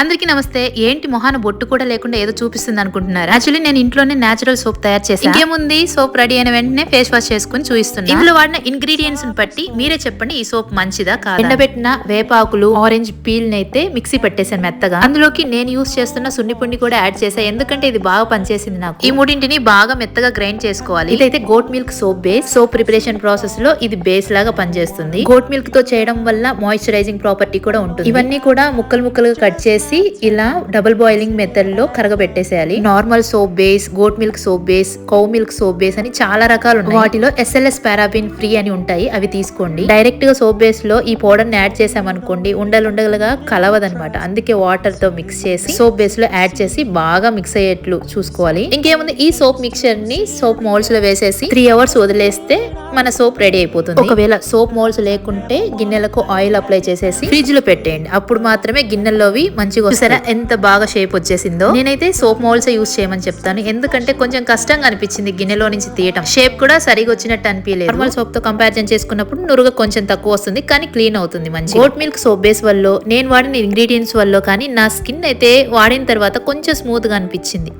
అందరికీ నమస్తే. ఏంటి మొహాన బొట్టు కూడా లేకుండా ఏదో చూపిస్తుంది అనుకుంటున్నారు. యాక్చువల్లీ నేను ఇంట్లోనే నేచురల్ సోప్ తయారు చేశాను. ఇంకేముంది, సోప్ రెడీ అయిన వెంటనే ఫేస్ వాష్ చేసుకుని చూపిస్తున్నా. ఇందులో వాడిన ఇంగ్రీడియంట్స్ బట్టి మీరే చెప్పండి ఈ సోప్ మంచిదా కాదా. ఎండబెట్టిన వేపాకులు, ఆరెంజ్ పీల్ అయితే మిక్సీ పెట్టేశాను మెత్తగా. అందులోకి నేను యూస్ చేస్తున్న సున్నిపిండి కూడా యాడ్ చేశాను, ఎందుకంటే ఇది బాగా పనిచేసింది నాకు. ఈ మూడింటిని బాగా మెత్తగా గ్రైండ్ చేసుకోవాలి. ఇదైతే goat milk soap base. Soap preparation process లో ఇది బేస్ లాగా పనిచేస్తుంది. గోట్ మిల్క్ తో చేయడం వల్ల మాయిశ్చరైజింగ్ ప్రాపర్టీ కూడా ఉంటుంది. ఇవన్నీ కూడా ముక్కలు ముక్కలుగా కట్ చేసి ఇలా డబుల్ బాయిలింగ్ మెథడ్ లో కరగబెట్టేసేయాలి. Normal soap base, goat milk soap base, cow milk soap base అని చాలా రకాలు ఉన్నాయి. వాటిలో SLS పారాబిన్ ఫ్రీ అని ఉంటాయి, అవి తీసుకోండి. డైరెక్ట్ గా సోప్ బేస్ లో ఈ పౌడర్ ని యాడ్ చేసామనుకోండి ఉండలుగా కలవదనమాట. అందుకే వాటర్ తో మిక్స్ చేసి సోప్ బేస్ లో యాడ్ చేసి బాగా మిక్స్ అయ్యేట్లు చూసుకోవాలి. ఇంకేముంది, ఈ సోప్ మిక్చర్ ని సోప్ మోల్డ్స్ లో వేసేసి 3 hours వదిలేస్తే మన సోప్ రెడీ అయిపోతుంది. ఒకవేళ సోప్ మోల్డ్స్ లేకుంటే గిన్నెలకు ఆయిల్ అప్లై చేసేసి ఫ్రిడ్జ్ లో పెట్టేయండి. అప్పుడు మాత్రమే గిన్నెల్లోవి మంచిగా చూసారా ఎంత బాగా షేప్ వచ్చేసిందో. నేనైతే సోప్ మోల్డ్స్ యూస్ చేయమని చెప్తాను, ఎందుకంటే కొంచెం కష్టంగా అనిపించింది గిన్నెలో నుంచి తీయటం. షేప్ కూడా సరిగా వచ్చినట్టు అనిపించలేదు. నార్మల్ సోప్ తో కంపారిజన్ చేసుకున్నప్పుడు నురుగ కొంచెం తక్కువ వస్తుంది, కానీ క్లీన్ అవుతుంది మంచి. గోట్ మిల్క్ సోప్ బేస్ వల్ల, నేను వాడిన ఇంగ్రీడియంట్స్ వల్ల కానీ నా స్కిన్ అయితే వాడిన తర్వాత కొంచెం స్మూత్ గా అనిపించింది.